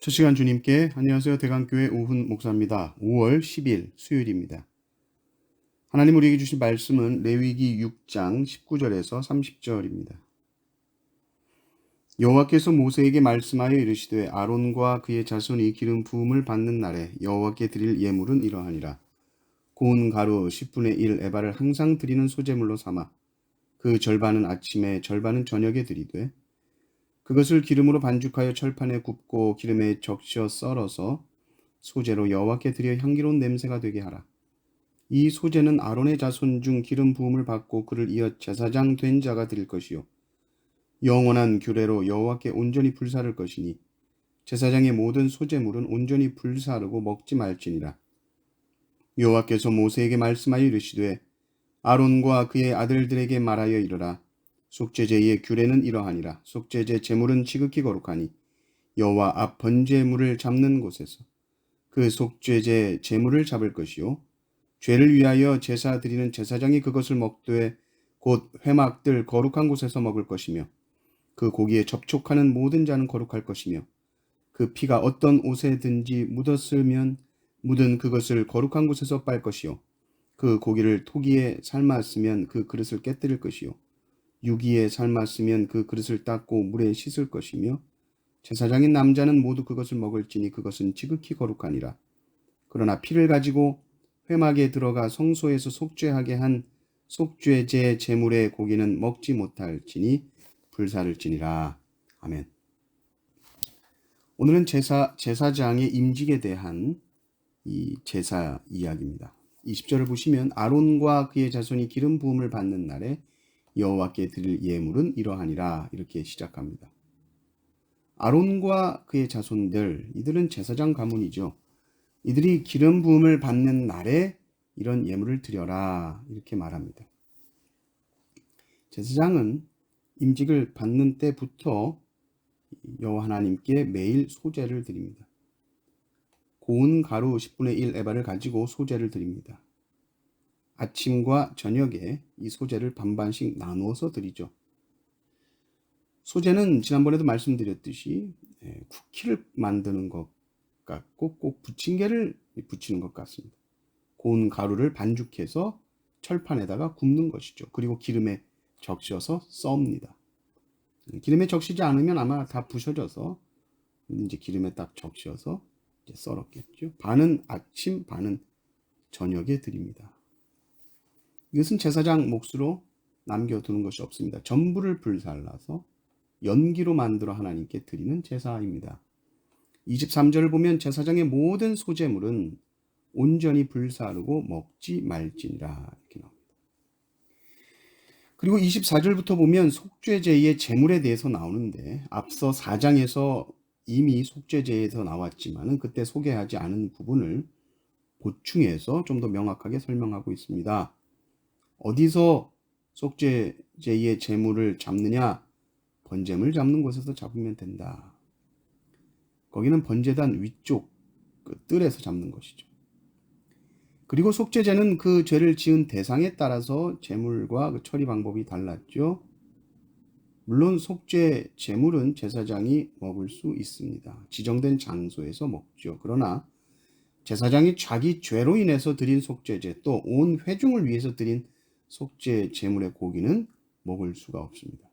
첫 시간 주님께 안녕하세요. 대강교회 오훈 목사입니다. 5월 10일 수요일입니다. 하나님 우리에게 주신 말씀은 레위기 6장 19절에서 30절입니다. 여호와께서 모세에게 말씀하여 이르시되 아론과 그의 자손이 기름 부음을 받는 날에 여호와께 드릴 예물은 이러하니라. 고운 가루 10분의 1 에바를 항상 드리는 소제물로 삼아 그 절반은 아침에 절반은 저녁에 드리되 그것을 기름으로 반죽하여 철판에 굽고 기름에 적셔 썰어서 소제로 여호와께 드려 향기로운 냄새가 되게 하라. 이 소제는 아론의 자손 중 기름 부음을 받고 그를 이어 제사장 된 자가 드릴 것이요 영원한 규례로 여호와께 온전히 불사를 것이니 제사장의 모든 소제물은 온전히 불사르고 먹지 말지니라. 여호와께서 모세에게 말씀하여 이르시되 아론과 그의 아들들에게 말하여 이르라. 속죄제의 규례는 이러하니라. 속죄제 제물은 지극히 거룩하니 여호와 앞 번제물을 잡는 곳에서 그 속죄제 제물을 잡을 것이요 죄를 위하여 제사 드리는 제사장이 그것을 먹되 곧 회막들 거룩한 곳에서 먹을 것이며 그 고기에 접촉하는 모든 자는 거룩할 것이며 그 피가 어떤 옷에든지 묻었으면 묻은 그것을 거룩한 곳에서 빨 것이요 그 고기를 토기에 삶았으면 그 그릇을 깨뜨릴 것이요 유기에 삶았으면 그 그릇을 닦고 물에 씻을 것이며 제사장인 남자는 모두 그것을 먹을지니 그것은 지극히 거룩하니라. 그러나 피를 가지고 회막에 들어가 성소에서 속죄하게 한 속죄제 제물의 고기는 먹지 못할지니 불사를지니라. 아멘. 오늘은 제사장의 임직에 대한 이 제사 이야기입니다. 20절을 보시면 아론과 그의 자손이 기름 부음을 받는 날에 여호와께 드릴 예물은 이러하니라 이렇게 시작합니다. 아론과 그의 자손들, 이들은 제사장 가문이죠. 이들이 기름 부음을 받는 날에 이런 예물을 드려라 이렇게 말합니다. 제사장은 임직을 받는 때부터 여호와 하나님께 매일 소제를 드립니다. 고운 가루 10분의 1 에바를 가지고 소제를 드립니다. 아침과 저녁에 이 소제를 반반씩 나누어서 드리죠. 소제는 지난번에도 말씀드렸듯이 쿠키를 만드는 것 같고 꼭 부침개를 부치는 것 같습니다. 고운 가루를 반죽해서 철판에다가 굽는 것이죠. 그리고 기름에 적셔서 썹니다. 기름에 적시지 않으면 아마 다 부셔져서 이제 기름에 딱 적셔서 이제 썰었겠죠. 반은 아침, 반은 저녁에 드립니다. 이것은 제사장 몫으로 남겨두는 것이 없습니다. 전부를 불살라서 연기로 만들어 하나님께 드리는 제사입니다. 23절을 보면 제사장의 모든 소제물은 온전히 불사르고 먹지 말지니라 이렇게 나옵니다. 그리고 24절부터 보면 속죄제의 제물에 대해서 나오는데 앞서 4장에서 이미 속죄제에서 나왔지만 그때 소개하지 않은 부분을 보충해서 좀 더 명확하게 설명하고 있습니다. 어디서 속죄제의 제물을 잡느냐? 번제물 잡는 곳에서 잡으면 된다. 거기는 번제단 위쪽 그 뜰에서 잡는 것이죠. 그리고 속죄제는 그 죄를 지은 대상에 따라서 제물과 그 처리 방법이 달랐죠. 물론 속죄 제물은 제사장이 먹을 수 있습니다. 지정된 장소에서 먹죠. 그러나 제사장이 자기 죄로 인해서 드린 속죄제 또 온 회중을 위해서 드린 속죄 제물의 고기는 먹을 수가 없습니다.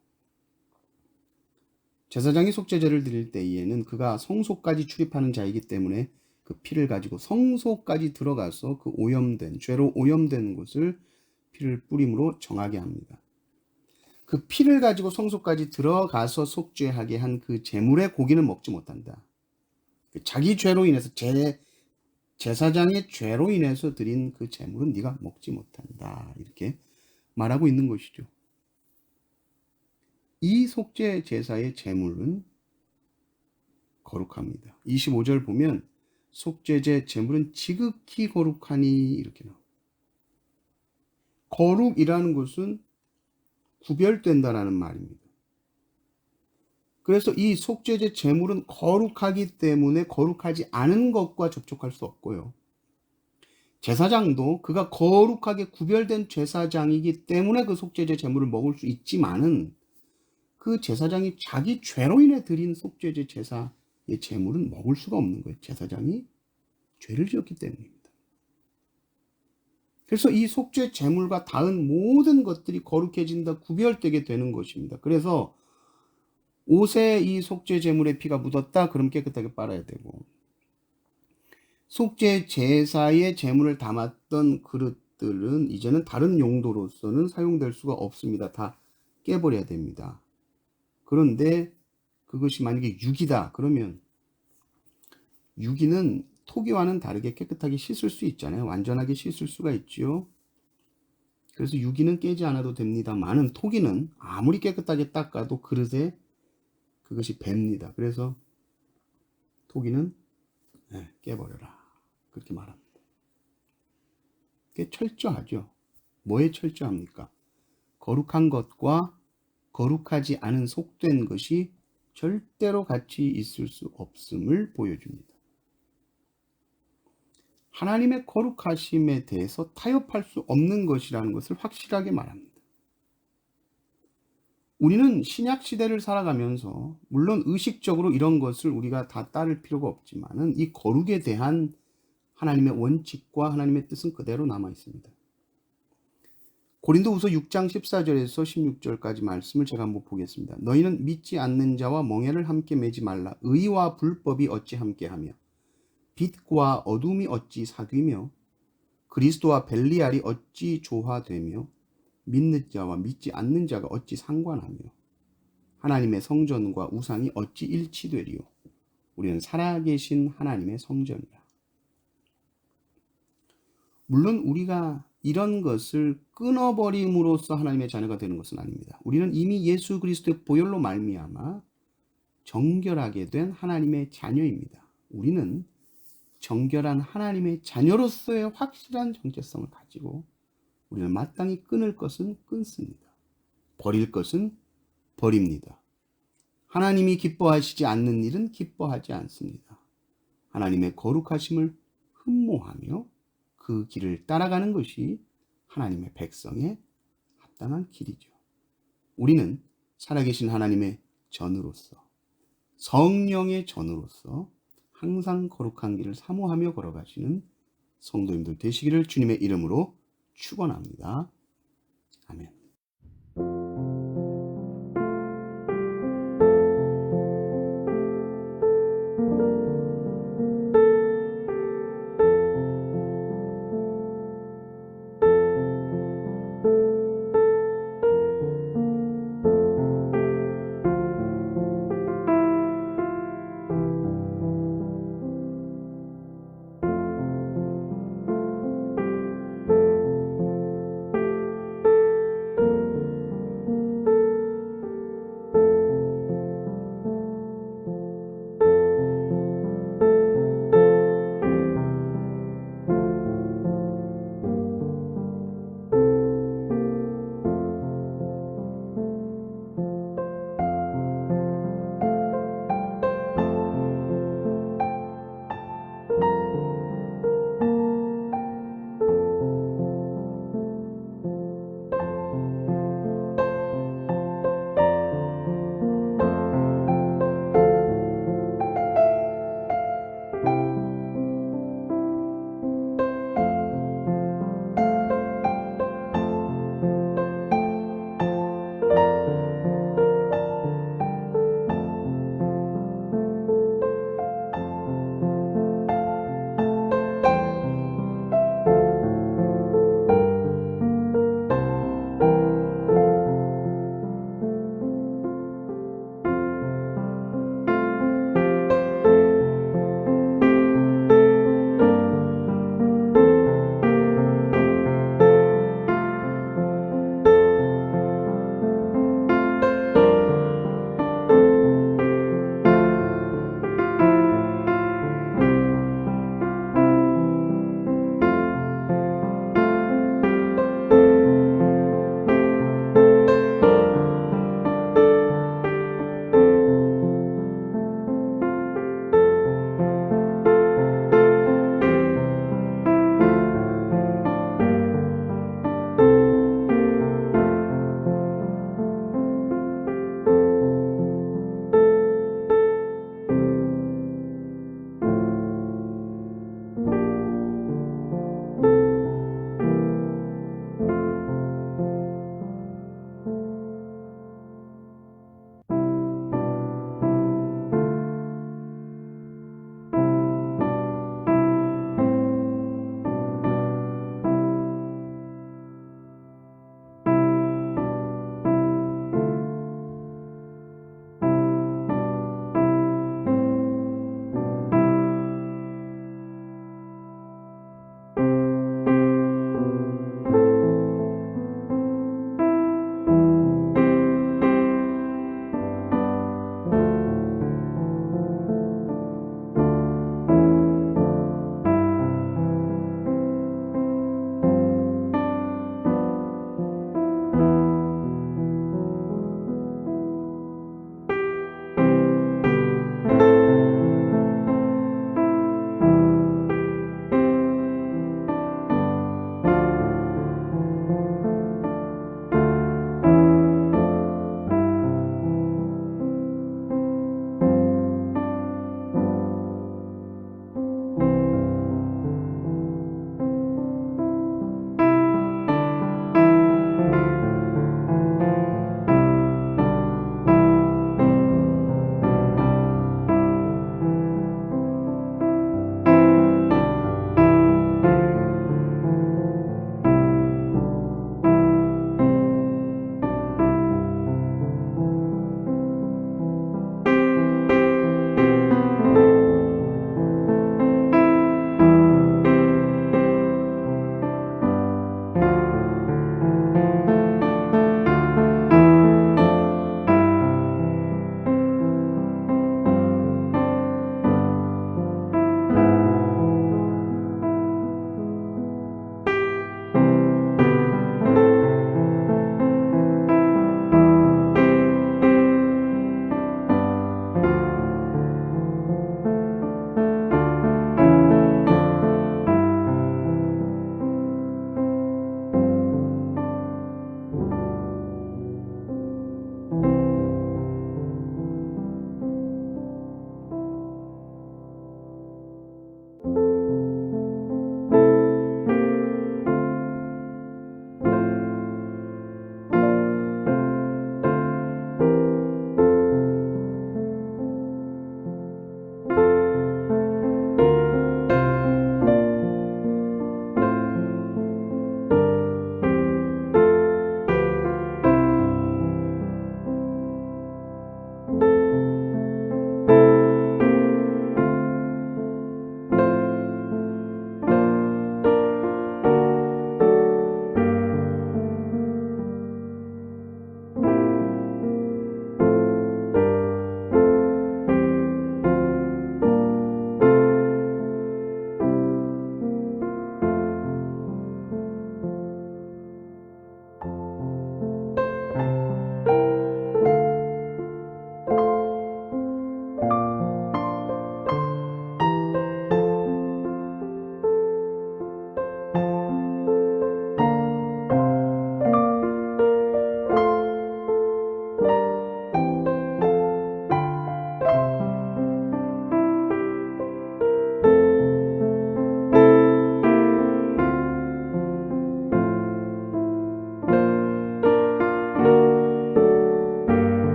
제사장이 속죄제를 드릴 때에는 그가 성소까지 출입하는 자이기 때문에 그 피를 가지고 성소까지 들어가서 그 오염된 죄로 오염된 곳을 피를 뿌림으로 정하게 합니다. 그 피를 가지고 성소까지 들어가서 속죄하게 한 그 제물의 고기는 먹지 못한다. 자기 죄로 인해서 제사장의 죄로 인해서 드린 그 제물은 네가 먹지 못한다. 이렇게 말하고 있는 것이죠. 이 속죄 제사의 제물은 거룩합니다. 25절 보면 속죄제 제물은 지극히 거룩하니 이렇게 나옵니다. 거룩이라는 것은 구별된다라는 말입니다. 그래서 이 속죄제 제물은 거룩하기 때문에 거룩하지 않은 것과 접촉할 수 없고요. 제사장도 그가 거룩하게 구별된 제사장이기 때문에 그 속죄제 제물을 먹을 수 있지만은 그 제사장이 자기 죄로 인해 드린 속죄제 제사 이 제물은 먹을 수가 없는 거예요. 제사장이 죄를 지었기 때문입니다. 그래서 이 속죄 제물과 닿은 모든 것들이 거룩해진다, 구별되게 되는 것입니다. 그래서 옷에 이 속죄 제물의 피가 묻었다, 그럼 깨끗하게 빨아야 되고, 속죄 제사의 제물을 담았던 그릇들은 이제는 다른 용도로서는 사용될 수가 없습니다. 다 깨버려야 됩니다. 그런데 그것이 만약에 육이다 그러면 유기는 토기와는 다르게 깨끗하게 씻을 수 있잖아요. 완전하게 씻을 수가 있죠. 그래서 유기는 깨지 않아도 됩니다만은 토기는 아무리 깨끗하게 닦아도 그릇에 그것이 뱄니다. 그래서 토기는 깨버려라, 그렇게 말합니다. 그게 철저하죠. 뭐에 철저합니까? 거룩한 것과 거룩하지 않은 속된 것이 절대로 같이 있을 수 없음을 보여줍니다. 하나님의 거룩하심에 대해서 타협할 수 없는 것이라는 것을 확실하게 말합니다. 우리는 신약 시대를 살아가면서 물론 의식적으로 이런 것을 우리가 다 따를 필요가 없지만은 이 거룩에 대한 하나님의 원칙과 하나님의 뜻은 그대로 남아 있습니다. 고린도후서 6장 14절에서 16절까지 말씀을 제가 한번 보겠습니다. 너희는 믿지 않는 자와 멍에를 함께 매지 말라. 의와 불법이 어찌 함께하며 빛과 어둠이 어찌 사귀며 그리스도와 벨리알이 어찌 조화되며 믿는 자와 믿지 않는 자가 어찌 상관하며 하나님의 성전과 우상이 어찌 일치되리요. 우리는 살아계신 하나님의 성전이라. 물론 우리가 이런 것을 끊어버림으로써 하나님의 자녀가 되는 것은 아닙니다. 우리는 이미 예수 그리스도의 보혈로 말미암아 정결하게 된 하나님의 자녀입니다. 우리는 정결한 하나님의 자녀로서의 확실한 정체성을 가지고 우리는 마땅히 끊을 것은 끊습니다. 버릴 것은 버립니다. 하나님이 기뻐하시지 않는 일은 기뻐하지 않습니다. 하나님의 거룩하심을 흠모하며 그 길을 따라가는 것이 하나님의 백성의 합당한 길이죠. 우리는 살아계신 하나님의 전으로서, 성령의 전으로서 항상 거룩한 길을 사모하며 걸어가시는 성도님들 되시기를 주님의 이름으로 축원합니다. 아멘.